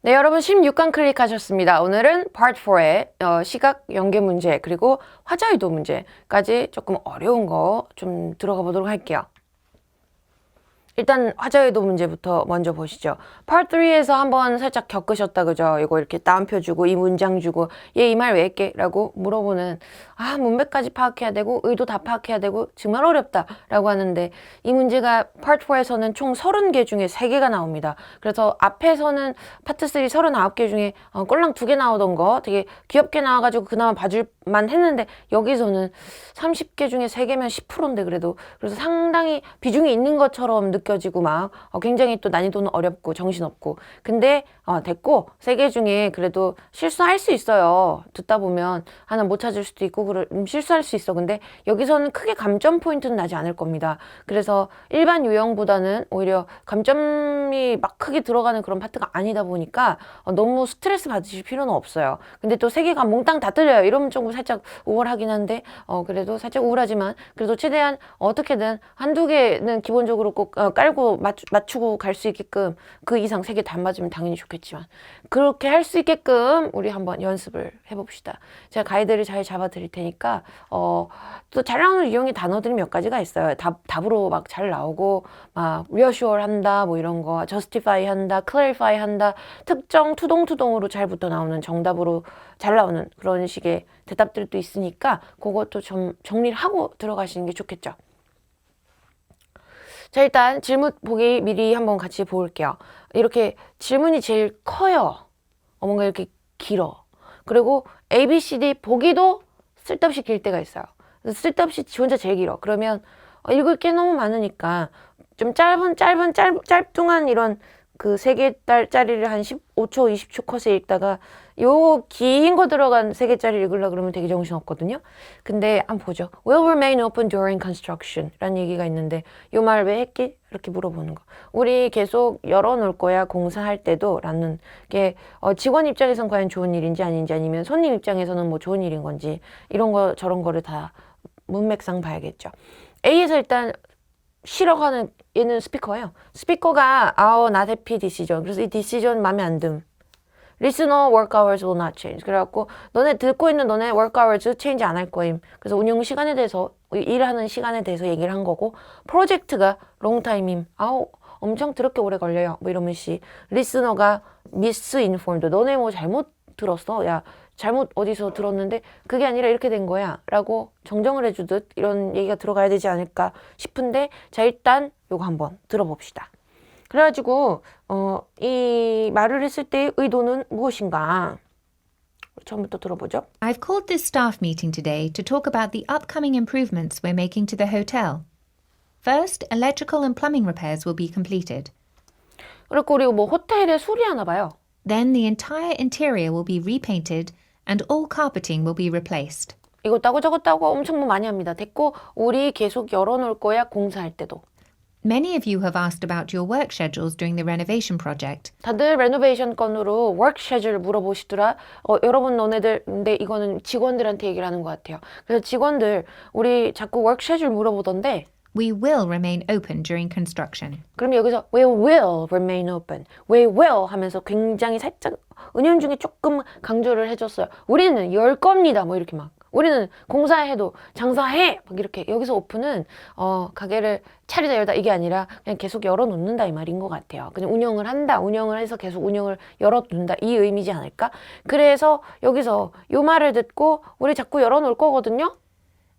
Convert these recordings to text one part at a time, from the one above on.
네, 여러분 16강 클릭하셨습니다. 오늘은 Part 4의 시각 연계 문제 그리고 화자의도 문제까지 조금 어려운 거 좀 들어가 보도록 할게요. 일단 화자의도 문제부터 먼저 보시죠. Part 3에서 한번 살짝 겪으셨다 그죠? 이거 이렇게 따옴표 주고 이 문장 주고 얘 이 말 왜 했게? 라고 물어보는 문맥까지 파악해야 되고 의도 다 파악해야 되고 정말 어렵다 라고 하는데 이 문제가 Part 4에서는 총 30개 중에 3개가 나옵니다. 그래서 앞에서는 파트 3 39개 중에 꼴랑 2개 나오던 거 되게 귀엽게 나와가지고 그나마 봐줄만 했는데 여기서는 30개 중에 3개면 10%인데 그래서 상당히 비중이 있는 것처럼 느껴지고 막 굉장히 또 난이도는 어렵고 정신없고 근데 됐고 3개 중에 그래도 실수할 수 있어요. 듣다 보면 하나 못 찾을 수도 있고 실수할 수 있어. 근데 여기서는 크게 감점 포인트는 나지 않을 겁니다. 그래서 일반 유형보다는 오히려 감점이 막 크게 들어가는 그런 파트가 아니다 보니까 너무 스트레스 받으실 필요는 없어요. 근데 또 3개가 몽땅 다 틀려요. 이러면 조금 살짝 우월하긴 한데 그래도 살짝 우울하지만 그래도 최대한 어떻게든 한두 개는 기본적으로 꼭 깔고 맞추고 갈 수 있게끔 그 이상 3개 다 맞으면 당연히 좋겠지만 그렇게 할 수 있게끔 우리 한번 연습을 해봅시다. 제가 가이드를 잘 잡아 드릴 테니까 또 잘 나오는 유형의 단어들이 몇 가지가 있어요. 답으로 막 잘 나오고 막 reassure 한다 뭐 이런 거 justify 한다 clarify 한다 특정 투동으로 잘 붙어 나오는 정답으로 잘 나오는 그런 식의 대답들도 있으니까 그것도 좀 정리를 하고 들어가시는 게 좋겠죠. 자, 일단 질문 보기 미리 한번 같이 볼게요. 이렇게 질문이 제일 커요. 뭔가 이렇게 길어. 그리고 A, B, C, D 보기도 쓸데없이 길 때가 있어요. 쓸데없이 지 혼자 제일 길어. 그러면 읽을 게 너무 많으니까 좀 짤뚱한 이런 그 3개짜리를 한 15초, 20초 컷에 읽다가 요 긴 거 들어간 3개짜리 읽으려고 그러면 되게 정신없거든요. 근데 한번 보죠. Will remain open during construction 라는 얘기가 있는데 요 말 왜 했기? 이렇게 물어보는 거. 우리 계속 열어놓을 거야 공사할 때도 라는 게 직원 입장에선 과연 좋은 일인지 아닌지 아니면 손님 입장에서는 뭐 좋은 일인 건지 이런 거 저런 거를 다 문맥상 봐야겠죠. A에서 일단 실어가는 얘는 스피커예요. 스피커가 not happy decision. 그래서 이 decision 마음에 안 듦. Listener work hours will not change. 그래갖고 너네 듣고 있는 너네 work hours change 안 할 거임. 그래서 운영 시간에 대해서 일하는 시간에 대해서 얘기를 한 거고 프로젝트가 long time임. 엄청 더럽게 오래 걸려요. 뭐 이러면 씨 listener가 misinformed. 너네 뭐 잘못 들었어. 야 잘못 어디서 들었는데 그게 아니라 이렇게 된 거야 라고 정정을 해주듯 이런 얘기가 들어가야 되지 않을까 싶은데 자 일단 요거 한번 들어봅시다. 그래가지고 이 말을 했을 때의 의도는 무엇인가 처음부터 들어보죠. I've called this staff meeting today to talk about the upcoming improvements we're making to the hotel. First, electrical and plumbing repairs will be completed. 그리고 뭐 호텔에 수리하나 봐요. Then the entire interior will be repainted and all carpeting will be replaced. 이거 따고 저거 따고 엄청 뭐 많이 합니다. 됐고 우리 계속 열어놓을 거야 공사할 때도. Many of you have asked about your work schedules during the renovation project. 다들 레노베이션 건으로 work schedule 물어보시더라. 여러분 너네들 근데 이거는 직원들한테 얘기를 하는 것 같아요. 그래서 직원들 우리 자꾸 work schedule 물어보던데 We will remain open during construction. 그럼 여기서 we will remain open. we will 하면서 굉장히 살짝 은연중에 조금 강조를 해줬어요. 우리는 열 겁니다. 뭐 이렇게 막. 우리는 공사해도 장사해! 막 이렇게 여기서 오픈은 가게를 차리다 열다 이게 아니라 그냥 계속 열어놓는다 이 말인 것 같아요. 그냥 운영을 한다. 운영을 해서 계속 운영을 열어둔다 이 의미지 않을까? 그래서 여기서 요 말을 듣고 우리 자꾸 열어놓을 거거든요.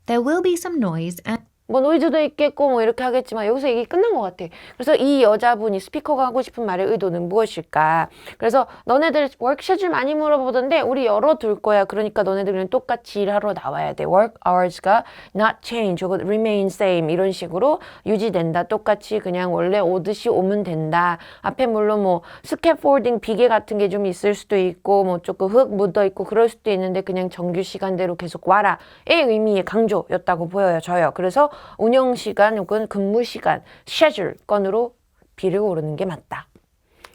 There will be some noise and 뭐 노이즈도 있겠고 뭐 이렇게 하겠지만 여기서 얘기 끝난 것 같아. 그래서 이 여자분이 스피커가 하고 싶은 말의 의도는 무엇일까? 그래서 너네들 work schedule 많이 물어보던데 우리 열어둘 거야. 그러니까 너네들은 똑같이 일하러 나와야 돼. work hours가 not change 혹은 remain same 이런 식으로 유지된다. 똑같이 그냥 원래 오듯이 오면 된다. 앞에 물론 뭐 스캐폴딩 비계 같은 게 좀 있을 수도 있고 뭐 조금 흙 묻어 있고 그럴 수도 있는데 그냥 정규 시간대로 계속 와라의 의미의 강조였다고 보여요. 저요. 그래서 운영 시간 혹은 근무 시간, schedule 건으로 비를 고르는 게 맞다.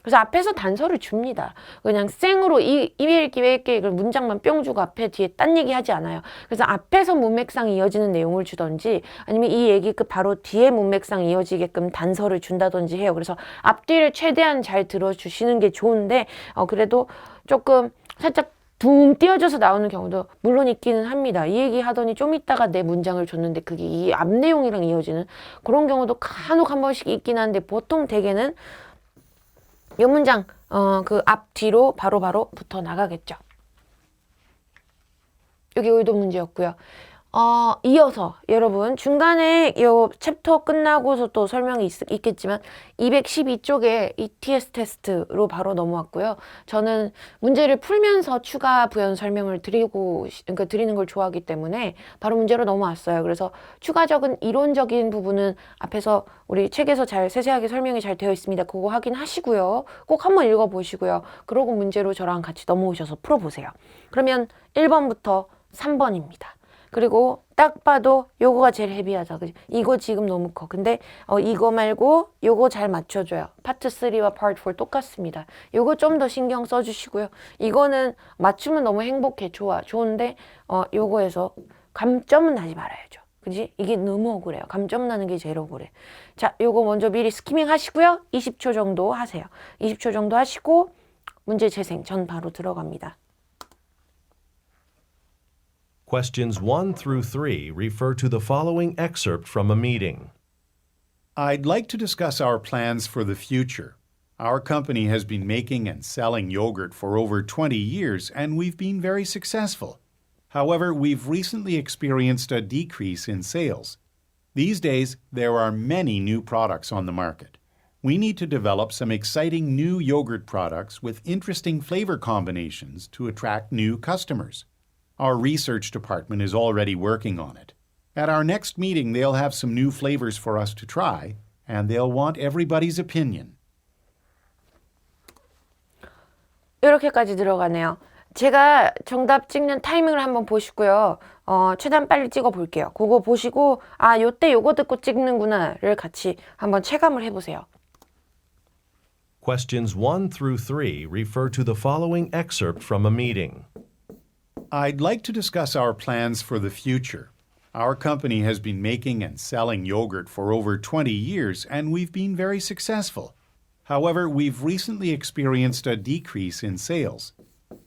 그래서 앞에서 단서를 줍니다. 그냥 생으로 이메일 기획계 문장만 뿅 주고 앞에 뒤에 딴 얘기 하지 않아요. 그래서 앞에서 문맥상이 이어지는 내용을 주던지 아니면 이 얘기 그 바로 뒤에 문맥상이 이어지게끔 단서를 준다든지 해요. 그래서 앞뒤를 최대한 잘 들어주시는 게 좋은데 그래도 조금 살짝 둥 띄어져서 나오는 경우도 물론 있기는 합니다. 이 얘기 하더니 좀 있다가 내 문장을 줬는데 그게 이 앞 내용이랑 이어지는 그런 경우도 간혹 한 번씩 있긴 한데 보통 대개는 이 문장 그 앞 뒤로 바로바로 붙어 나가겠죠. 여기 의도 문제였고요. 이어서 여러분 중간에 요 챕터 끝나고서 또 설명이 있겠지만 212쪽에 ETS 테스트로 바로 넘어왔고요. 저는 문제를 풀면서 추가 부연 설명을 드리는 걸 좋아하기 때문에 바로 문제로 넘어왔어요. 그래서 추가적인 이론적인 부분은 앞에서 우리 책에서 잘 세세하게 설명이 잘 되어 있습니다. 그거 확인하시고요. 꼭 한번 읽어보시고요. 그러고 문제로 저랑 같이 넘어오셔서 풀어보세요. 그러면 1번부터 3번입니다. 그리고 딱 봐도 요거가 제일 헤비하다. 그지? 이거 지금 너무 커. 근데 이거 말고 요거 잘 맞춰줘요. 파트 3와 파트 4 똑같습니다. 요거 좀 더 신경 써주시고요. 이거는 맞추면 너무 행복해. 좋은데 요거에서 감점은 나지 말아야죠. 그지? 이게 너무 억울해요. 감점 나는 게 제일 억울해. 자, 요거 먼저 미리 스키밍 하시고요. 20초 정도 하세요. 20초 정도 하시고 문제 재생 전 바로 들어갑니다. Questions 1 through 3 refer to the following excerpt from a meeting. I'd like to discuss our plans for the future. Our company has been making and selling yogurt for over 20 years, and we've been very successful. However, we've recently experienced a decrease in sales. These days, there are many new products on the market. We need to develop some exciting new yogurt products with interesting flavor combinations to attract new customers. Our research department is already working on it. At our next meeting, they'll have some new flavors for us to try, and they'll want everybody's opinion. 이렇게까지 들어가네요. 제가 정답 찍는 타이밍을 한번 보시고요. 최대한 빨리 찍어 볼게요. 그거 보시고 요때 요거 듣고 찍는구나를 같이 한번 체감을 해보세요. Questions 1 through 3 refer to the following excerpt from a meeting. I'd like to discuss our plans for the future. Our company has been making and selling yogurt for over 20 years, and we've been very successful. However, we've recently experienced a decrease in sales.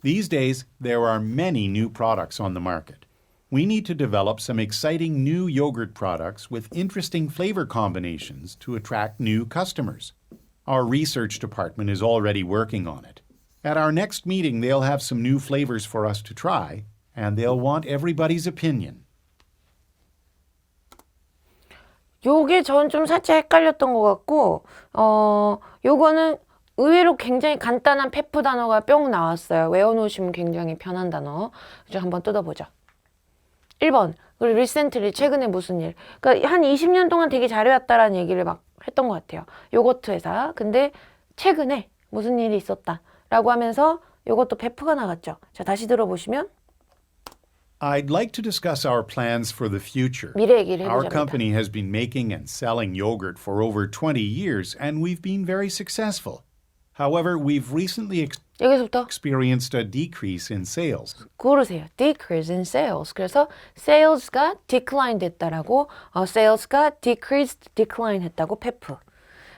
These days, there are many new products on the market. We need to develop some exciting new yogurt products with interesting flavor combinations to attract new customers. Our research department is already working on it. At our next meeting, they'll have some new flavors for us to try, and they'll want everybody's opinion. 요게 전 좀 살짝 헷갈렸던 것 같고, 요거는 의외로 굉장히 간단한 페프 단어가 뿅 나왔어요. 외워놓으시면 굉장히 편한 단어. 그래서 한번 뜯어보죠. 1번, recently, 최근에 무슨 일. 그러니까 한 20년 동안 되게 잘해왔다라는 얘기를 막 했던 것 같아요. 요거트 회사. 근데 최근에 무슨 일이 있었다. 라고 하면서 이것도 베프가 나갔죠. 자, 다시 들어보시면 I'd like to discuss our plans for the future. 미래 얘기를 Our 해보자입니다. company has been making and selling yogurt for over 20 years, and we've been very successful. However, we've recently 여기서부터 experienced a decrease in sales. 고르세요. Decrease in sales. 그래서 sales가 decline 됐다라고 sales가 decreased, decline 했다고 페프.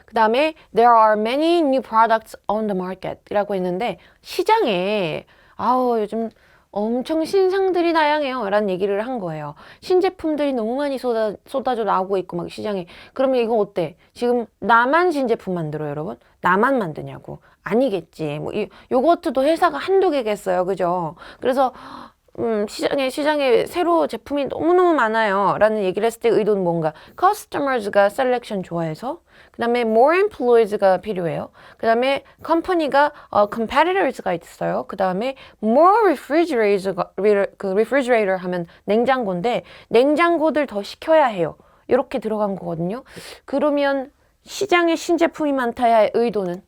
그 다음에 there are many new products on the market 이라고 했는데 시장에 요즘 엄청 신상들이 다양해요 라는 얘기를 한 거예요. 신제품들이 너무 많이 쏟아져 나오고 있고 막 시장에. 그러면 이건 어때? 지금 나만 신제품 만들어요 여러분? 나만 만드냐고. 아니겠지. 뭐 요거트도 회사가 한두 개겠어요. 그죠? 그래서 시장에 새로 제품이 너무너무 많아요 라는 얘기를 했을 때 의도는 뭔가 customers가 셀렉션 좋아해서 그 다음에 more employees가 필요해요. 그 다음에 컴퍼니가 competitors가 있어요. 그 다음에 more refrigerator 하면 냉장고인데 냉장고들 더 시켜야 해요. 이렇게 들어간 거거든요. 그러면 시장에 신제품이 많다야의 의도는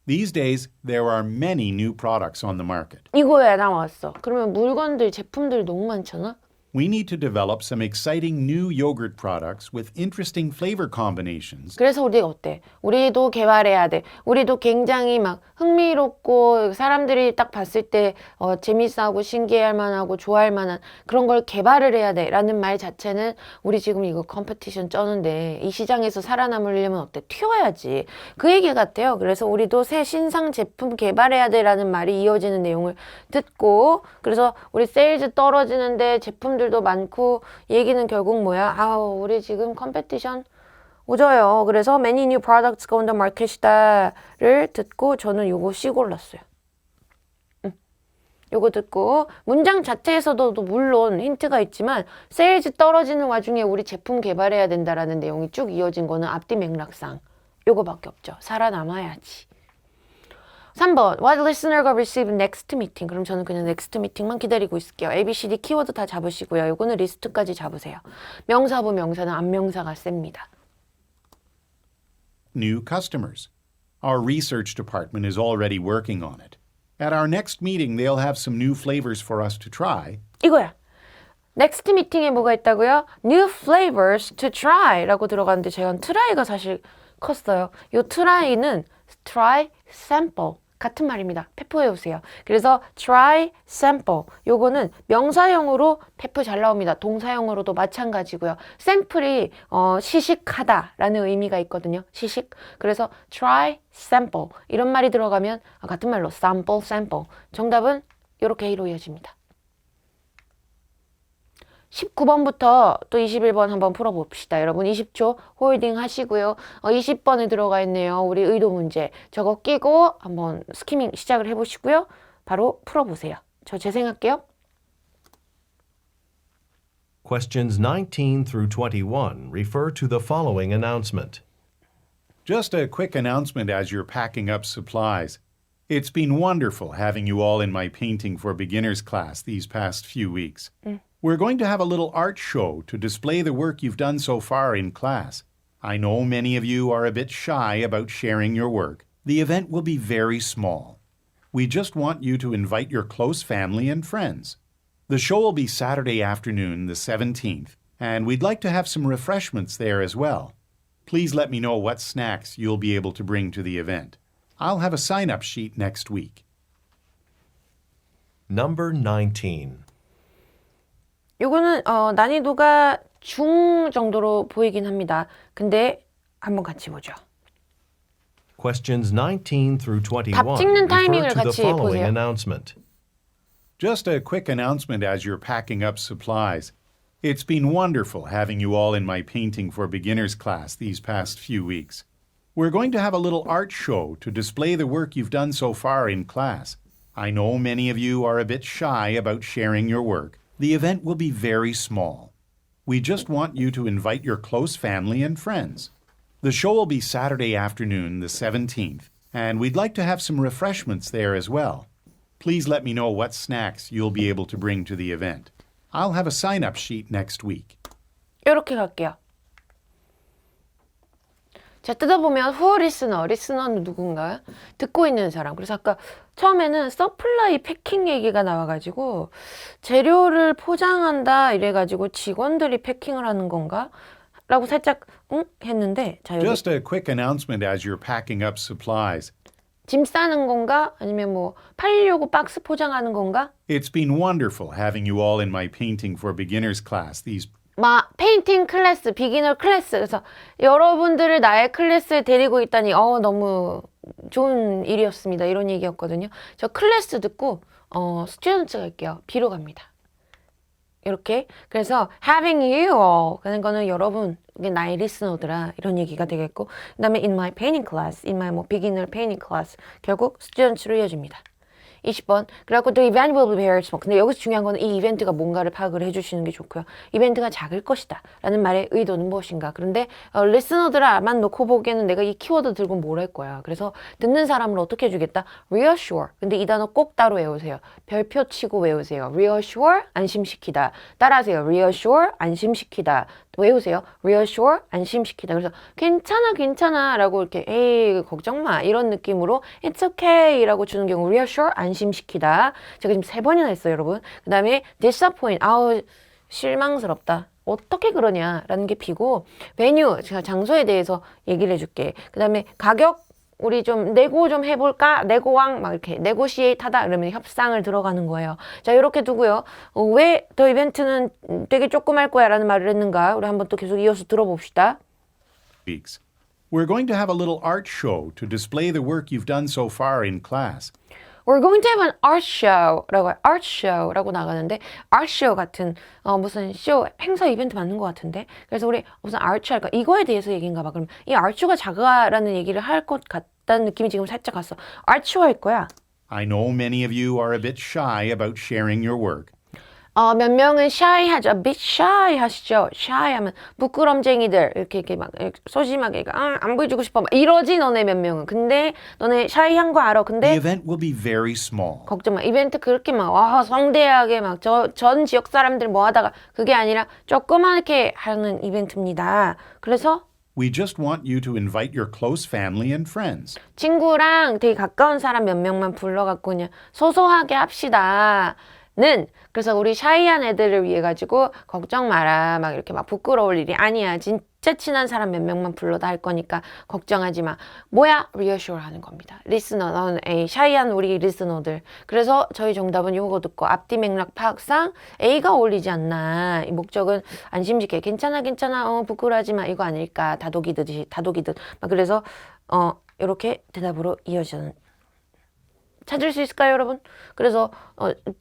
These days, there are many new products on the market. 이거야 나왔어. 그러면 물건들, 제품들 너무 많잖아. We need to develop some exciting new yogurt products with interesting flavor combinations. 그래서 우리가 어때? 우리도 개발해야 돼. 우리도 굉장히 막 흥미롭고 사람들이 딱 봤을 때 재밌어하고 신기할 만하고 좋아할 만한 그런 걸 개발을 해야 돼 라는 말 자체는 우리 지금 이거 컴피티션 쩌는데 이 시장에서 살아남으려면 어때? 튀어야지. 그 얘기 같아요. 그래서 우리도 새 신상 제품 개발해야 돼 라는 말이 이어지는 내용을 듣고 그래서 우리 세일즈 떨어지는데 제품들도 많고 얘기는 결국 뭐야? 아우 우리 지금 컴피티션 오져요. 그래서 many new products go on the market이다를 듣고 저는 요거 C 골랐어요. 요거 듣고 문장 자체에서도 물론 힌트가 있지만 세일즈 떨어지는 와중에 우리 제품 개발해야 된다라는 내용이 쭉 이어진 거는 앞뒤 맥락상 요거밖에 없죠. 살아남아야지. 3번 What listener가 receive next meeting. 그럼 저는 그냥 next meeting만 기다리고 있을게요. A, B, C, D 키워드 다 잡으시고요. 요거는 리스트까지 잡으세요. 명사부 명사는 앞명사가 셉니다. New customers. Our research department is already working on it. At our next meeting, they'll have some new flavors for us to try. 이거야. next meeting에 뭐가 있다고요? New flavors to try 라고 들어갔는데 제가 try가 사실 컸어요. 요 try는 try, sample 같은 말입니다. 페프 외우세요. 그래서 try, sample 요거는 명사형으로 페프 잘 나옵니다. 동사형으로도 마찬가지고요. 샘플이 시식하다 라는 의미가 있거든요. 시식. 그래서 try, sample 이런 말이 들어가면 같은 말로 sample, sample 정답은 이렇게 A로 이어집니다. 19번부터 또 21번 한번 풀어봅시다. 여러분 20초 홀딩 하시고요. 20번에 들어가 있네요. 우리 의도 문제. 저거 끼고 한번 스키밍 시작을 해보시고요. 바로 풀어보세요. 저 재생할게요. Questions 19 through 21 refer to the following announcement. Just a quick announcement as you're packing up supplies. It's been wonderful having you all in my Painting for Beginners class these past few weeks. We're going to have a little art show to display the work you've done so far in class. I know many of you are a bit shy about sharing your work. The event will be very small. We just want you to invite your close family and friends. The show will be Saturday afternoon, the 17th, and we'd like to have some refreshments there as well. Please let me know what snacks you'll be able to bring to the event. I'll have a sign-up sheet next week. Number 19. 요거는 난이도가 중 정도로 보이긴 합니다. 근데 한번 같이 보죠. Questions 19 through 21 답 찍는 refer 타이밍을 to the 같이 following 보세요. announcement. Just a quick announcement as you're packing up supplies. It's been wonderful having you all in my Painting for Beginners class these past few weeks. We're going to have a little art show to display the work you've done so far in class. I know many of you are a bit shy about sharing your work. The event will be very small. We just want you to invite your close family and friends. The show will be Saturday afternoon, the 17th, and we'd like to have some refreshments there as well. Please let me know what snacks you'll be able to bring to the event. I'll have a sign-up sheet next week. 이렇게 갈게요. 자, 뜯어보면 who listener, listener는 누군가? 듣고 있는 사람. 그래서 아까 처음에는 서플라이 패킹 얘기가 나와가지고 재료를 포장한다 이래가지고 직원들이 패킹을 하는 건가? 라고 살짝 했는데 자 여기 Just a quick announcement as you're packing up supplies. 짐 싸는 건가? 아니면 뭐 팔려고 박스 포장하는 건가? It's been wonderful having you all in my Painting for Beginners class these 페인팅 클래스, 비기너 클래스. 그래서 여러분들을 나의 클래스에 데리고 있다니 너무 좋은 일이었습니다. 이런 얘기였거든요. 저 클래스 듣고 스튜던트 갈게요. B로 갑니다. 이렇게. 그래서 having you all 하는 거는 여러분, 이게 나의 리스너들아 이런 얘기가 되겠고 그 다음에 in my painting class, in my beginner painting class 결국 스튜던트로 이어집니다. 20번. 그래갖고 the event will be very small. 근데 여기서 중요한 거는 이 이벤트가 뭔가를 파악을 해주시는 게 좋고요. 이벤트가 작을 것이다 라는 말의 의도는 무엇인가. 그런데 리스너들만 놓고 보기에는 내가 이 키워드 들고 뭘 할 거야. 그래서 듣는 사람을 어떻게 해주겠다? reassure. 근데 이 단어 꼭 따로 외우세요. 별표 치고 외우세요. reassure, 안심시키다. 따라하세요. reassure, 안심시키다. 외우세요. reassure, 안심시키다. 그래서 괜찮아 라고 이렇게 에이 걱정 마 이런 느낌으로 it's okay 라고 주는 경우 reassure, 안심시키다. 제가 지금 3번이나 했어요 여러분. 그 다음에 disappoint. 실망스럽다. 어떻게 그러냐라는 게 B고 venue, 제가 장소에 대해서 얘기를 해줄게. 그 다음에 가격 우리 좀 내고 좀 해볼까? 내고왕 막 이렇게 negotiate 하다 그러면 협상을 들어가는 거예요. 자 이렇게 두고요. 왜 더 이벤트는 되게 조그말 거야 라는 말을 했는가? 우리 한번 또 계속 이어서 들어봅시다. Weeks. We're going to have a little art show to display the work you've done so far in class. We're going to have an art show라고 art show라고 나가는데 art show 같은 무슨 쇼 행사 이벤트 맞는 것 같은데 그래서 우리 무슨 art show 할까 이거에 대해서 얘기인가 봐. 그럼 이 art show가 작아라는 얘기를 할 것 같다는 느낌이 지금 살짝 갔어. art show 할 거야. I know many of you are a bit shy about sharing your work. 몇 명은 shy하죠. a bit shy 하시죠. shy 하면 부끄럼쟁이들 이렇게 막 소심하게 안 보여주고 싶어 막 이러지 너네 몇 명은. 근데 너네 shy한 거 알아. The 근데 event will be very small. 걱정 마. 이벤트 그렇게 막 와, 성대하게 막 전 지역 사람들 뭐 하다가 그게 아니라 조그맣게 하는 이벤트입니다. 그래서 We just want you to invite your close family and friends. 친구랑 되게 가까운 사람 몇 명만 불러갖고 그냥 소소하게 합시다. 는 그래서 우리 샤이한 애들을 위해 가지고 걱정 마라 막 이렇게 막 부끄러울 일이 아니야. 진짜 친한 사람 몇 명만 불러다 할 거니까 걱정하지 마. 뭐야? reassure 하는 겁니다. 리스너, 너는 A, 샤이한 우리 리스너들. 그래서 저희 정답은 요거 듣고 앞뒤 맥락 파악상 A가 어울리지 않나. 이 목적은 안심짓게 괜찮아 부끄러워하지 마 이거 아닐까. 다독이듯 막 그래서 이렇게 대답으로 이어지는 찾을 수 있을까요, 여러분? 그래서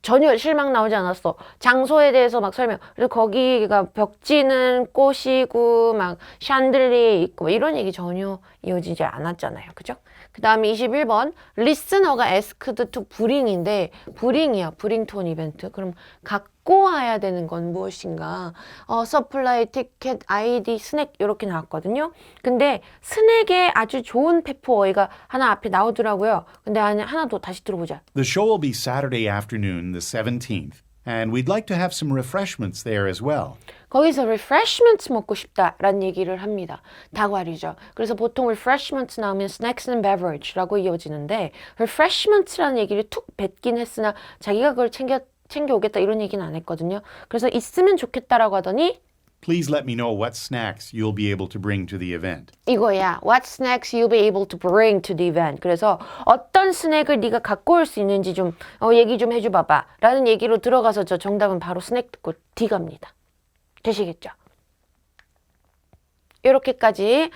전혀 실망 나오지 않았어. 장소에 대해서 막 설명. 그래서 거기가 벽지는 꽃이고 막 샹들리에 있고 막 이런 얘기 전혀 이어지지 않았잖아요. 그죠? 그 다음에 21번 리스너가 asked to bring인데 bring이야. bring to an event. 그럼 갖고 와야 되는 건 무엇인가? supply, ticket, ID, 스낵 이렇게 나왔거든요. 근데 스낵에 아주 좋은 페퍼어이가 하나 앞에 나오더라고요. 근데 하나 더 다시 들어보자. The show will be Saturday afternoon, the 17th, and we'd like to have some refreshments there as well. 거기서 refreshments 먹고 싶다라는 얘기를 합니다. 다과류죠. 그래서 보통 refreshments 나오면 snacks and beverage라고 이어지는데 refreshments라는 얘기를 툭 뱉긴 했으나 자기가 그걸 챙겨 오겠다 이런 얘기는 안 했거든요. 그래서 있으면 좋겠다라고 하더니 Please let me know what snacks you'll be able to bring to the event. 이거야. What snacks you'll be able to bring to the event. 그래서 어떤 스낵을 네가 갖고 올 수 있는지 좀 얘기 좀 해줘 봐봐. 라는 얘기로 들어가서 저 정답은 바로 스낵 듣고 D 갑니다. 되시겠죠? 이렇게까지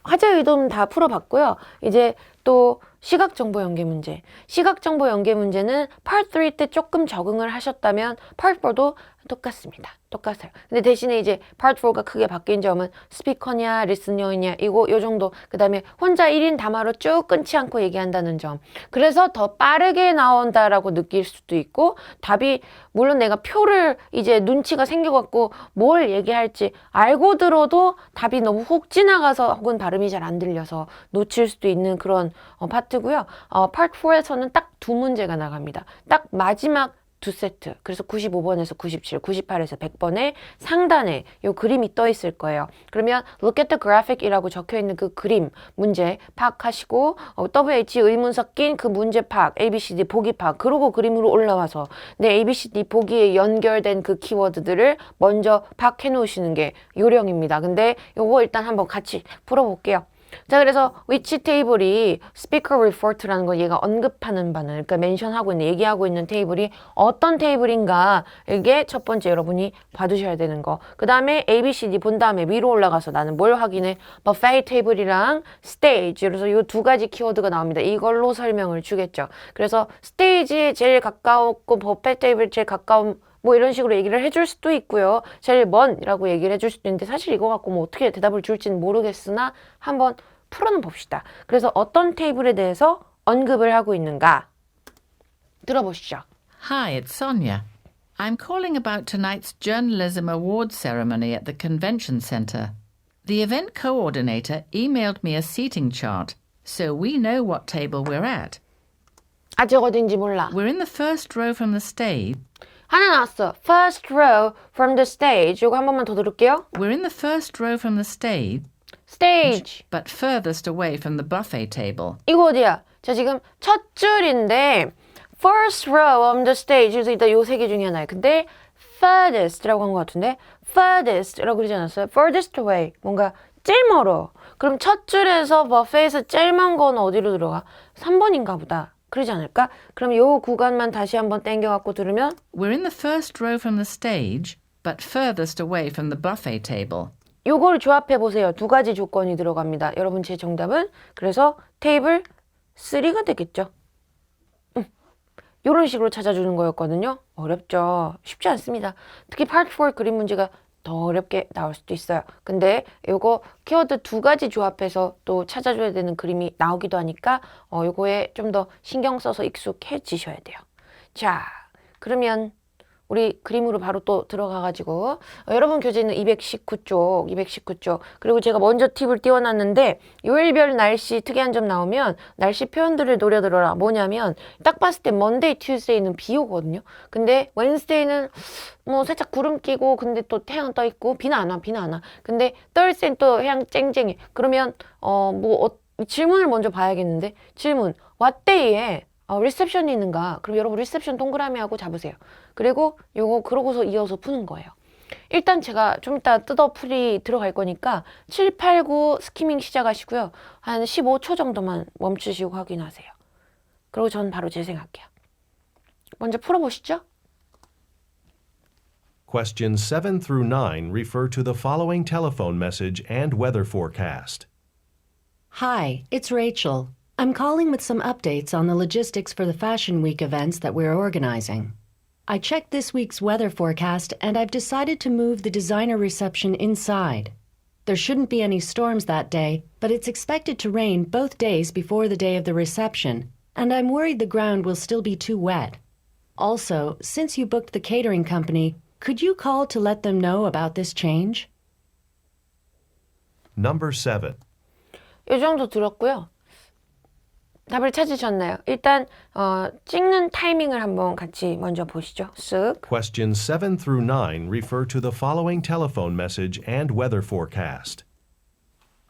화제 의도는 다 풀어봤고요. 이제 또 시각정보 연계 문제. 시각정보 연계 문제는 Part 3 때 조금 적응을 하셨다면 Part 4도 똑같습니다. 똑같아요. 근데 대신에 이제 Part 4가 크게 바뀐 점은 스피커냐, 리스너냐 이거 요 정도. 그 다음에 혼자 1인 담화로 쭉 끊지 않고 얘기한다는 점. 그래서 더 빠르게 나온다라고 느낄 수도 있고 답이 물론 내가 표를 이제 눈치가 생겨갖고 뭘 얘기할지 알고 들어도 답이 너무 훅 지나가서 혹은 발음이 잘 안 들려서 놓칠 수도 있는 그런 파트고요. Part 4에서는 딱 두 문제가 나갑니다. 딱 마지막 두 세트. 그래서 95번에서 97, 98에서 100번에 상단에 요 그림이 떠 있을 거예요. 그러면 look at the graphic 이라고 적혀 있는 그 그림 문제 파악하시고 WH 의문 섞인 그 문제 파악, ABCD 보기 파악, 그러고 그림으로 올라와서 내 ABCD 보기에 연결된 그 키워드들을 먼저 파악해 놓으시는 게 요령입니다. 근데 요거 일단 한번 같이 풀어볼게요. 자, 그래서 which 테이블이 speaker refer to라는 거 얘가 언급하는 바는 그러니까 멘션하고 있는 얘기하고 있는 테이블이 어떤 테이블인가 이게 첫 번째 여러분이 봐두셔야 되는 거. 그 다음에 ABCD 본 다음에 위로 올라가서 나는 뭘 확인해? buffet 테이블이랑 stage. 그래서 이 두 가지 키워드가 나옵니다. 이걸로 설명을 주겠죠. 그래서 스테이지에 제일 가까웠고 buffet 테이블 제일 가까운 뭐 이런 식으로 얘기를 해줄 수도 있고요. 제일 먼이라고 얘기를 해줄 수도 있는데 사실 이거 갖고 뭐 어떻게 대답을 줄지는 모르겠으나 한번 풀어는 봅시다. 그래서 어떤 테이블에 대해서 언급을 하고 있는가 들어보시죠. Hi, it's Sonia. I'm calling about tonight's Journalism Awards ceremony at the Convention Center. The event coordinator emailed me a seating chart, so we know what table we're at. 아직 어딘지 몰라. We're in the first row from the stage. 하나 나왔어. First row from the stage. 이거 한 번만 더 들을게요. We're in the first row from the stage, Stage. but furthest away from the buffet table. 이거 어디야? 자, 지금 첫 줄인데 first row on the stage. 그래서 일단 요 세 개 중에 하나예요. 근데 farthest라고 한 것 같은데 farthest라고 그러지 않았어요? farthest away 뭔가 제일 멀어. 그럼 첫 줄에서 버페에서 제일 먼 건 어디로 들어가? 3번인가 보다. 그러지 않을까? 그럼 요 구간만 다시 한번 땡겨갖고 들으면 We're in the first row from the stage, but furthest away from the buffet table. 요걸 조합해 보세요. 두 가지 조건이 들어갑니다. 여러분 제 정답은 그래서 테이블 3가 되겠죠. 이런 식으로 찾아주는 거였거든요. 어렵죠. 쉽지 않습니다. 특히 Part 4 그림 문제가 더 어렵게 나올 수도 있어요. 근데 요거 키워드 두 가지 조합해서 또 찾아줘야 되는 그림이 나오기도 하니까 요거에 좀 더 신경 써서 익숙해지셔야 돼요. 자, 그러면 우리 그림으로 바로 또 들어가가지고 여러분 교재는 219쪽 그리고 제가 먼저 팁을 띄워놨는데 요일별 날씨 특이한 점 나오면 날씨 표현들을 노려들어라. 뭐냐면 딱 봤을 때 Monday, Tuesday는 비 오거든요. 근데 Wednesday는 뭐 살짝 구름 끼고 근데 또 태양 떠 있고 비는 안 와. 근데 Thursday는 또 해양 쨍쨍해. 그러면 질문을 먼저 봐야겠는데 질문 What day에 리셉션이 있는가? 그럼 여러분 리셉션 동그라미 하고 잡으세요. 그리고 요거 그러고서 이어서 푸는 거예요. 일단 제가 좀 이따 뜯어풀이 들어갈 거니까 7, 8, 9 스키밍 시작하시고요. 한 15초 정도만 멈추시고 확인하세요. 그리고 전 바로 재생할게요. 먼저 풀어보시죠. Questions 7 through 9 refer to the following telephone message and weather forecast. Hi, it's Rachel. I'm calling with some updates on the logistics for the Fashion Week events that we're organizing. I checked this week's weather forecast and I've decided to move the designer reception inside. There shouldn't be any storms that day, but it's expected to rain both days before the day of the reception, and I'm worried the ground will still be too wet. Also, since you booked the catering company, could you call to let them know about this change? Number 7. 이 정도 들었고요. 답을 찾으셨나요? 일단 찍는 타이밍을 한번 같이 먼저 보시죠. 쓱. Questions 7 through 9 refer to the following telephone message and weather forecast.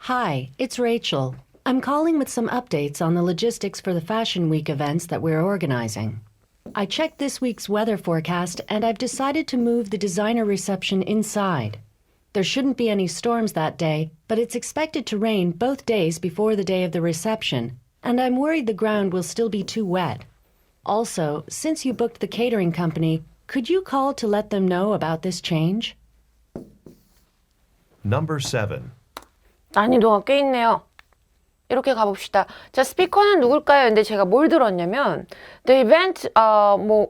Hi, it's Rachel. I'm calling with some updates on the logistics for the Fashion Week events that we're organizing. I checked this week's weather forecast and I've decided to move the designer reception inside. There shouldn't be any storms that day, but it's expected to rain both days before the day of the reception, and I'm worried the ground will still be too wet. Also, since you booked the catering company, could you call to let them know about this change? Number 7. 난이도가 꽤 있네요. 이렇게 가봅시다. 자, 스피커는 누굴까요? 근데 제가 뭘 들었냐면 The event,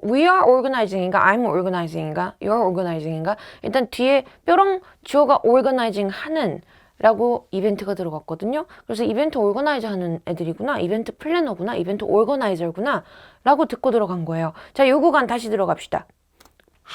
we are organizing인가 I'm organizing인가 you're organizing인가 일단 뒤에 뾰롱 주어가 organizing 하는 라고 이벤트가 들어갔거든요. 그래서 이벤트 오르거나이저 하는 애들이구나. 이벤트 플래너구나. 이벤트 오르거나이저구나. 라고 듣고 들어간 거예요. 자, 요 구간 다시 들어갑시다.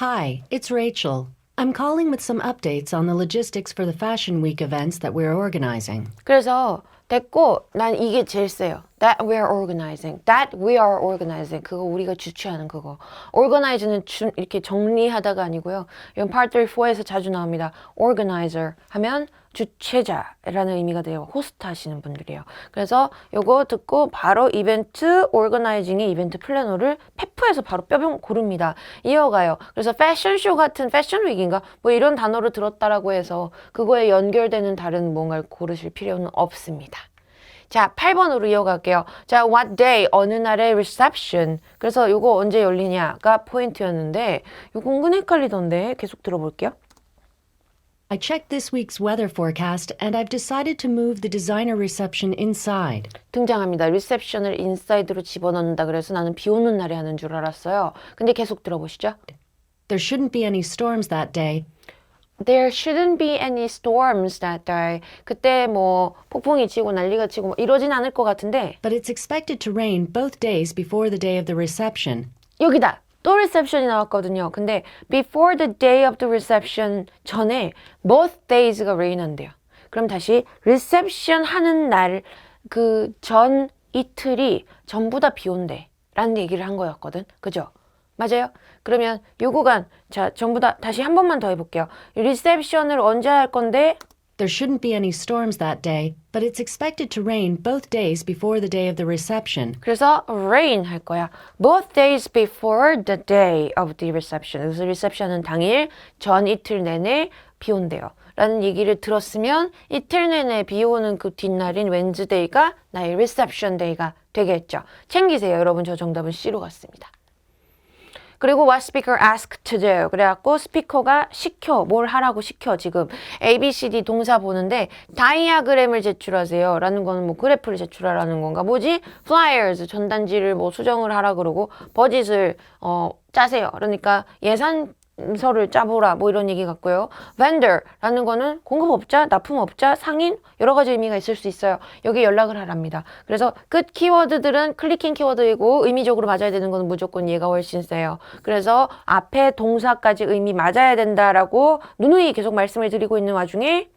Hi, it's Rachel. I'm calling with some updates on the logistics for the Fashion Week events that we're organizing. 그래서 됐고 난 이게 제일 세요. That we are organizing. That we are organizing. 그거 우리가 주최하는 그거. Organize는 이렇게 정리하다가 아니고요. 이건 Part 3, 4에서 자주 나옵니다. Organizer 하면 주최자라는 의미가 돼요. 호스트 하시는 분들이에요. 그래서 요거 듣고 바로 이벤트 오르거나이징의 이벤트 플래너를 페프에서 바로 뼈병 고릅니다. 이어가요. 그래서 패션쇼 같은 패션 위기인가 뭐 이런 단어를 들었다라고 해서 그거에 연결되는 다른 뭔가를 고르실 필요는 없습니다. 자, 8번으로 이어갈게요. 자, what day, 어느 날의 reception. 그래서 요거 언제 열리냐가 포인트였는데 요거 은근 헷갈리던데 계속 들어볼게요. I checked this week's weather forecast and I've decided to move the designer reception inside. 등장합니다. 리셉션을 인사이드로 집어넣는다 그래서 나는 비 오는 날에 하는 줄 알았어요. 근데 계속 들어보시죠. There shouldn't be any storms that day. There shouldn't be any storms that day. 그때 뭐 폭풍이 치고 난리가 치고 뭐 이러진 않을 것 같은데 But it's expected to rain both days before the day of the reception. 여기다. 또 reception이 나왔거든요. 근데 before the day of the reception 전에 both days가 rain 한대요. 그럼 다시 reception 하는 날 그 전 이틀이 전부 다 비 온대 라는 얘기를 한 거였거든. 그죠? 맞아요? 그러면 요 구간 자 전부 다 다시 한 번만 더 해볼게요. 리셉션을 언제 할 건데 There shouldn't be any storms that day, but it's expected to rain both days before the day of the reception. 그래서 rain 할 거야. Both days before the day of the reception. 그래서 reception은 당일, 전 이틀 내내 비 온대요. 라는 얘기를 들었으면 이틀 내내 비 오는 그 뒷날인 웬즈데이가 나의 reception day가 되겠죠. 챙기세요. 여러분 저 정답은 C로 갔습니다. 그리고 what speaker asked to do. 그래갖고 스피커가 시켜, 뭘 하라고 시켜. 지금 A, B, C, D 동사 보는데 다이아그램을 제출하세요. 라는 거는 뭐 그래프를 제출하라는 건가? 뭐지? flyers, 전단지를 뭐 수정을 하라 그러고 버짓을 짜세요. 그러니까 예산서를 짜보라 뭐 이런 얘기 같고요. vendor라는 거는 공급업자, 납품업자, 상인 여러 가지 의미가 있을 수 있어요. 여기 연락을 하랍니다. 그래서 끝 키워드들은 클리킹 키워드이고 의미적으로 맞아야 되는 거는 무조건 얘가 훨씬 세요. 그래서 앞에 동사까지 의미 맞아야 된다라고 누누이 계속 말씀을 드리고 있는 와중에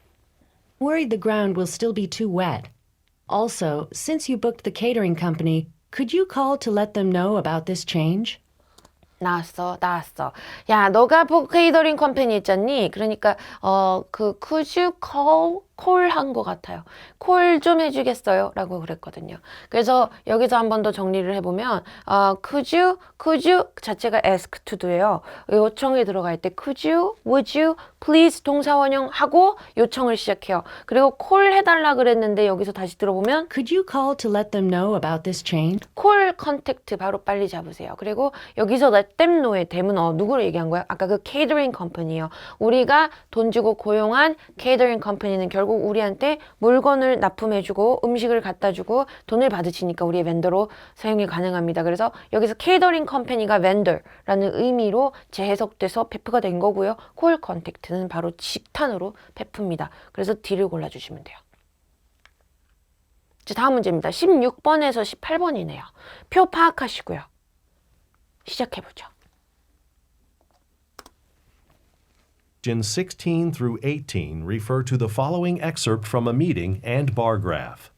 Worried the ground will still be too wet. Also, since you booked the catering company, could you call to let them know about this change? 나왔어. 야, 너가 케이터링 컴퍼니 있잖니? 그러니까 could you call 한 것 같아요. 콜 좀 해주겠어요? 라고 그랬거든요. 그래서 여기서 한 번 더 정리를 해보면 could you 자체가 ask to do예요. 요청이 들어갈 때 could you, would you, please 동사원형 하고 요청을 시작해요. 그리고 콜 해달라 그랬는데 여기서 다시 들어보면 Could you call to let them know about this change? 콜 컨택트 바로 빨리 잡으세요. 그리고 여기서 let them know의 댐은 누구를 얘기한 거야? 아까 그 케이터링 컴퍼니요. 우리가 돈 주고 고용한 케이터링 컴퍼니는 결국 우리한테 물건을 납품해주고 음식을 갖다주고 돈을 받으시니까 우리의 vendor로 사용이 가능합니다. 그래서 여기서 케이터링 컴퍼니가 vendor라는 의미로 재해석돼서 페프가 된 거고요. 콜 컨택트는 바로 직탄으로 페프입니다. 그래서 D를 골라주시면 돼요. 자, 다음 문제입니다. 16번에서 18번이네요. 표 파악하시고요. 시작해보죠. Questions 16 through 18 refer to the following excerpt from a meeting and bar graph.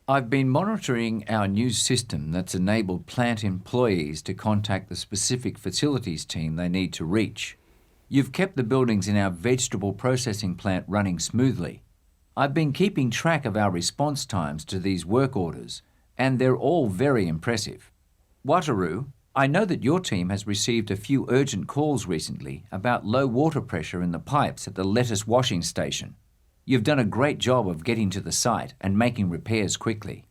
I've been monitoring our new system that's enabled plant employees to contact the specific facilities team they need to reach. You've kept the buildings in our vegetable processing plant running smoothly. I've been keeping track of our response times to these work orders, and they're all very impressive. Wataru, I know that your team has received a few urgent calls recently about low water pressure in the pipes at the lettuce washing station. You've done a great job of getting to the site and making repairs quickly.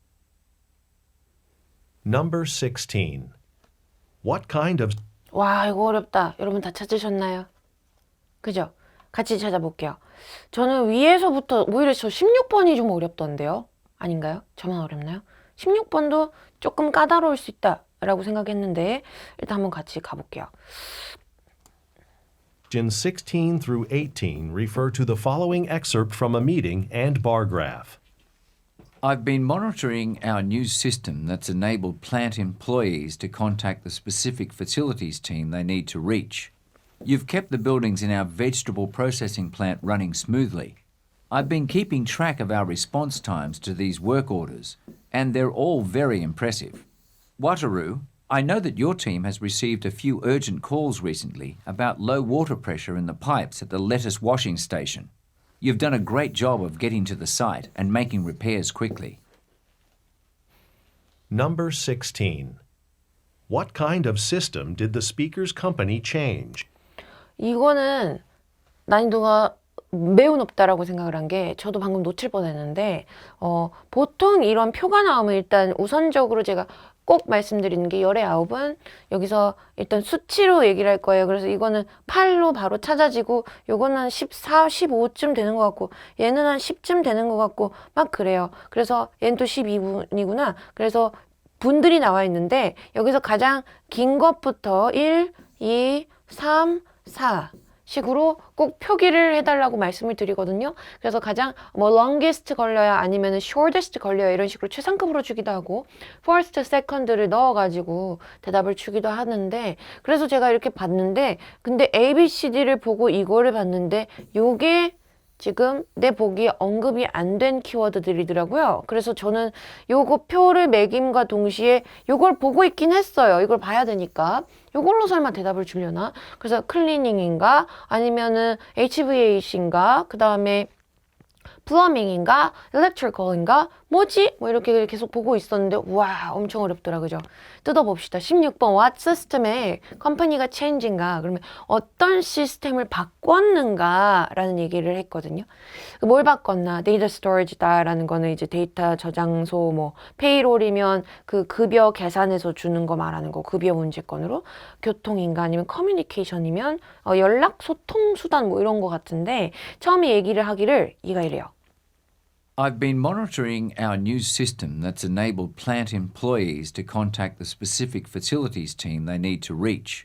Number 16. What kind of 와, 이거 어렵다. 여러분 다 찾으셨나요? 그죠? 같이 찾아볼게요. 저는 위에서부터 오히려 저 16번이 좀 어렵던데요? 아닌가요? 저만 어렵나요? 16번도 조금 까다로울 수 있다라고 생각했는데 일단 한번 같이 가볼게요. Questions 16 through 18 refer to the following excerpt from a meeting and bar graph. I've been monitoring our new system that's enabled plant employees to contact the specific facilities team they need to reach. You've kept the buildings in our vegetable processing plant running smoothly. I've been keeping track of our response times to these work orders, and they're all very impressive. Wataru, I know that your team has received a few urgent calls recently about low water pressure in the pipes at the lettuce washing station. You've done a great job of getting to the site and making repairs quickly. Number 16. What kind of system did the speaker's company change? 이거는 난이도가 매우 높다라고 생각을 한 게 저도 방금 놓칠 뻔했는데 보통 이런 표가 나오면 일단 우선적으로 제가 꼭 말씀드리는 게 열의 아홉은 여기서 일단 수치로 얘기를 할 거예요. 그래서 이거는 8로 바로 찾아지고 요거는 14, 15쯤 되는 것 같고 얘는 한 10쯤 되는 것 같고 막 그래요. 그래서 얘는 또 12분이구나. 그래서 분들이 나와 있는데 여기서 가장 긴 것부터 1, 2, 3, 4 식으로 꼭 표기를 해달라고 말씀을 드리거든요. 그래서 가장 뭐 longest 걸려야 아니면 shortest 걸려야 이런 식으로 최상급으로 주기도 하고 first, second를 넣어가지고 대답을 주기도 하는데 그래서 제가 이렇게 봤는데 근데 A, B, C, D를 보고 이거를 봤는데 요게 지금 내 보기에 언급이 안 된 키워드들이더라고요. 그래서 저는 요거 표를 매김과 동시에 요걸 보고 있긴 했어요. 이걸 봐야 되니까. 요걸로 설마 대답을 주려나? 그래서 클리닝인가? 아니면은 HVAC인가? 그 다음에 플러밍인가 electrical인가 뭐지? 뭐 이렇게 계속 보고 있었는데 와 엄청 어렵더라 그죠? 뜯어봅시다. 16번 what system에 컴퍼니가 change인가 그러면 어떤 시스템을 바꿨는가 라는 얘기를 했거든요. 뭘 바꿨나? 데이터 스토리지다 라는 거는 이제 데이터 저장소 뭐 페이롤이면 그 급여 계산해서 주는 거 말하는 거 급여 문제건으로 교통인가 아니면 커뮤니케이션이면 연락 소통 수단 뭐 이런 거 같은데 처음에 얘기를 하기를 얘가 이래요. I've been monitoring our new system that's enabled plant employees to contact the specific facilities team they need to reach.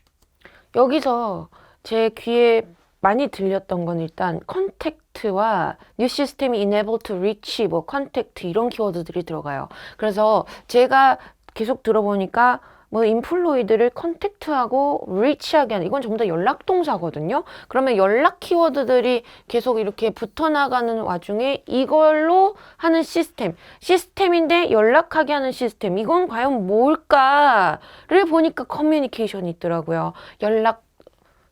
여기서 제 귀에 많이 들렸던 건 일단 컨택트와 뉴 시스템이 enable to reach 뭐 컨택트 이런 키워드들이 들어가요. 그래서 제가 계속 들어보니까 뭐 인플로이드를 컨택트하고 reach하게 하는 이건 전부 다 연락 동사거든요. 그러면 연락 키워드들이 계속 이렇게 붙어나가는 와중에 이걸로 하는 시스템인데 연락하게 하는 시스템 이건 과연 뭘까를 보니까 커뮤니케이션이 있더라고요. 연락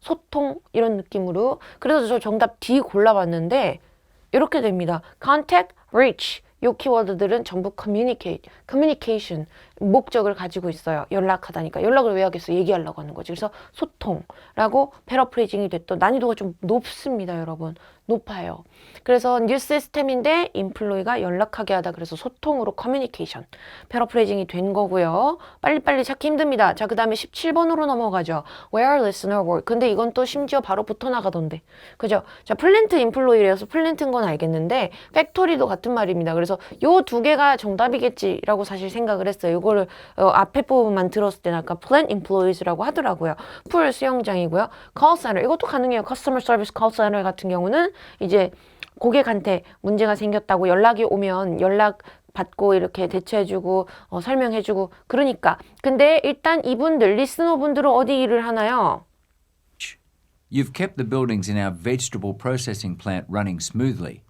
소통 이런 느낌으로 그래서 저 정답 D 골라봤는데 이렇게 됩니다. contact, reach 이 키워드들은 전부 communication 목적을 가지고 있어요. 연락하다니까 연락을 왜 하겠어? 얘기하려고 하는 거지. 그래서 소통라고 패러프레이징이 됐던 난이도가 좀 높습니다. 여러분 높아요. 그래서 뉴 시스템인데 인플로이가 연락하게 하다 그래서 소통으로 커뮤니케이션 패러프레이징이 된 거고요. 빨리빨리 찾기 힘듭니다. 자, 그 다음에 17번으로 넘어가죠. Where listener work. 근데 이건 또 심지어 바로 붙어나가던데. 그죠? 자, 플랜트 인플로이라서 플랜트인 건 알겠는데 팩토리도 같은 말입니다. 그래서 요 두 개가 정답이겠지라고 사실 생각을 했어요. 이거를 앞에 부분만 들었을 때는 아까 plant employees라고 하더라고요. 풀 수영장이고요. call center 이것도 가능해요. customer service call center 같은 경우는 이제 고객한테 문제가 생겼다고 연락이 오면 연락 받고 이렇게 대처해주고 설명해주고 그러니까 근데 일단 이분들 리스너분들은 어디 일을 하나요? You've kept the buildings in our vegetable processing plant running smoothly.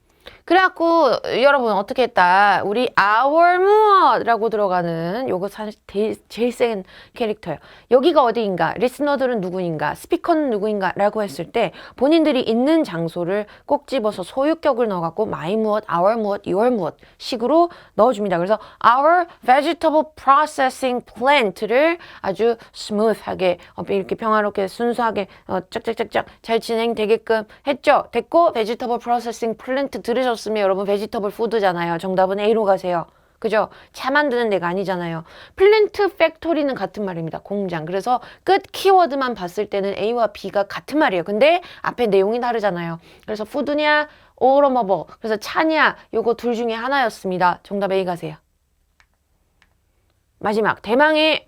그래갖고 여러분 어떻게 했다 우리 our 무엇이라고 들어가는 요거 사실 제일 센 캐릭터예요. 여기가 어디인가 리스너들은 누구인가 스피커는 누구인가 라고 했을 때 본인들이 있는 장소를 꼭 집어서 소유격을 넣어갖고 my 무엇, our 무엇, your 무엇 식으로 넣어줍니다. 그래서 our vegetable processing plant를 아주 스무스하게 이렇게 평화롭게 순수하게 짝짝짝짝 잘 진행되게끔 했죠. 됐고 vegetable processing plant 들으셨으면 여러분 베지터블 푸드잖아요. 정답은 A로 가세요. 그죠? 차 만드는 데가 아니잖아요. 플랜트 팩토리는 같은 말입니다. 공장. 그래서 끝 키워드만 봤을 때는 A와 B가 같은 말이에요. 근데 앞에 내용이 다르잖아요. 그래서 푸드냐 오러머버 그래서 차냐 요거 둘 중에 하나였습니다. 정답 A 가세요. 마지막 대망의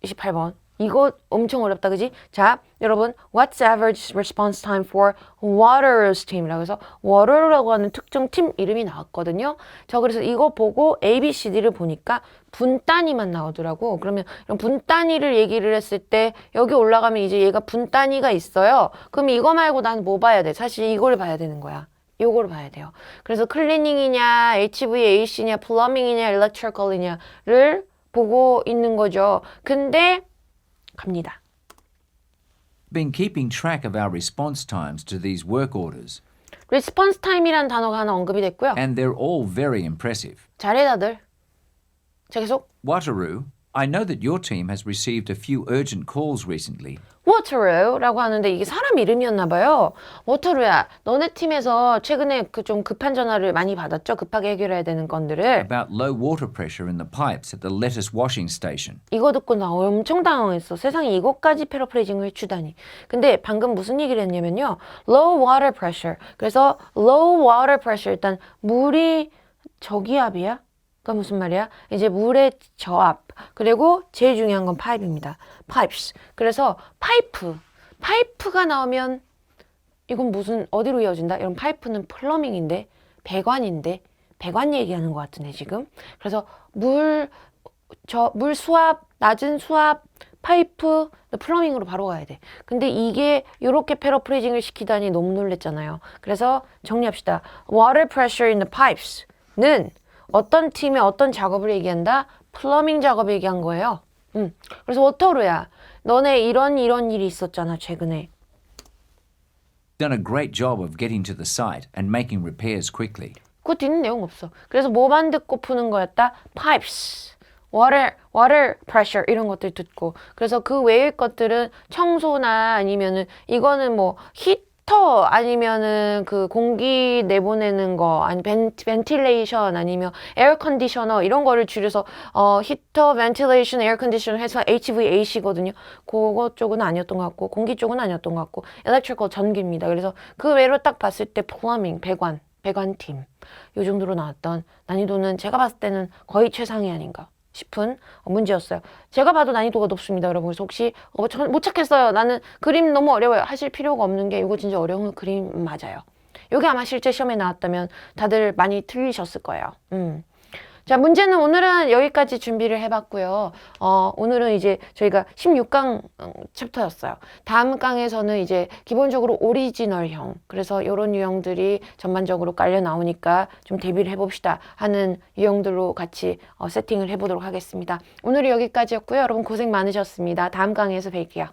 28번 이거 엄청 어렵다 그지? 자 여러분 What's average response time for Water's team이라고 해서 Water라고 하는 특정 팀 이름이 나왔거든요. 저 그래서 이거 보고 A, B, C, D를 보니까 분 단위만 나오더라고. 그러면 이런 분 단위를 얘기를 했을 때 여기 올라가면 이제 얘가 분 단위가 있어요. 그럼 이거 말고 난 뭐 봐야 돼? 사실 이걸 봐야 되는 거야. 요거를 봐야 돼요. 그래서 클리닝이냐 HVAC냐 플러밍이냐 일렉트리컬이냐를 보고 있는 거죠. 근데 갑니다. Been keeping track of our response times to these work orders, response time이라는 단어가 하나 언급이 됐고요. and they're all very impressive. 잘해 다들. 자 계속. Wateroo, I know that your team has received a few urgent calls recently. 워터루라고 하는데 이게 사람 이름이었나 봐요. 워터루야, 너네 팀에서 최근에 그 좀 급한 전화를 많이 받았죠? 급하게 해결해야 되는 건들을. About low water pressure in the pipes at the lettuce washing station. 이거 듣고 나 엄청 당황했어. 세상에 이것까지 패러프레이징을 해주다니. 근데 방금 무슨 얘기를 했냐면요. low water pressure. 그래서 low water pressure 일단 물이 저기압이야? 그러니까 무슨 말이야? 이제 물의 저압. 그리고 제일 중요한 건 파이프입니다. pipes. 그래서 파이프가 나오면 이건 무슨 어디로 이어진다? 이런 파이프는 플러밍인데 배관인데 배관 얘기하는 것 같은데 지금. 그래서 물 수압, 낮은 수압, 파이프, 플러밍으로 바로 가야 돼. 근데 이게 이렇게 패러프레이징을 시키다니 너무 놀랬잖아요. 그래서 정리합시다. Water pressure in the pipes는 어떤 팀의 어떤 작업을 얘기한다? 플러밍 작업을 얘기한 거예요. 그래서 워터루야. 너네 이런 일이 있었잖아 최근에. done a great job of getting to the site and making repairs quickly. 그 뒤는 내용 없어. 그래서 뭐만 듣고 푸는 거였다? pipes, water pressure 이런 것들 듣고. 그래서 그 외의 것들은 청소나 아니면은 이거는 뭐 히터 아니면은 그 공기 내보내는 거 아니 벤틸레이션 아니면 에어 컨디셔너 이런 거를 줄여서 히터, 벤틸레이션, 에어 컨디셔너 해서 HVAC거든요. 그거 쪽은 아니었던 것 같고 공기 쪽은 아니었던 것 같고 electrical 전기입니다. 그래서 그 외로 딱 봤을 때 plumbing 배관팀 이 정도로 나왔던 난이도는 제가 봤을 때는 거의 최상위 아닌가 싶은 문제였어요. 제가 봐도 난이도가 높습니다, 여러분. 그래서 혹시 못 찾겠어요. 나는 그림 너무 어려워요. 하실 필요가 없는 게 이거 진짜 어려운 그림 맞아요. 여기 아마 실제 시험에 나왔다면 다들 많이 틀리셨을 거예요. 자, 문제는 오늘은 여기까지 준비를 해봤고요. 오늘은 이제 저희가 16강 챕터였어요. 다음 강에서는 이제 기본적으로 오리지널형, 그래서 이런 유형들이 전반적으로 깔려 나오니까 좀 대비를 해봅시다 하는 유형들로 같이 세팅을 해보도록 하겠습니다. 오늘은 여기까지였고요. 여러분 고생 많으셨습니다. 다음 강에서 뵐게요.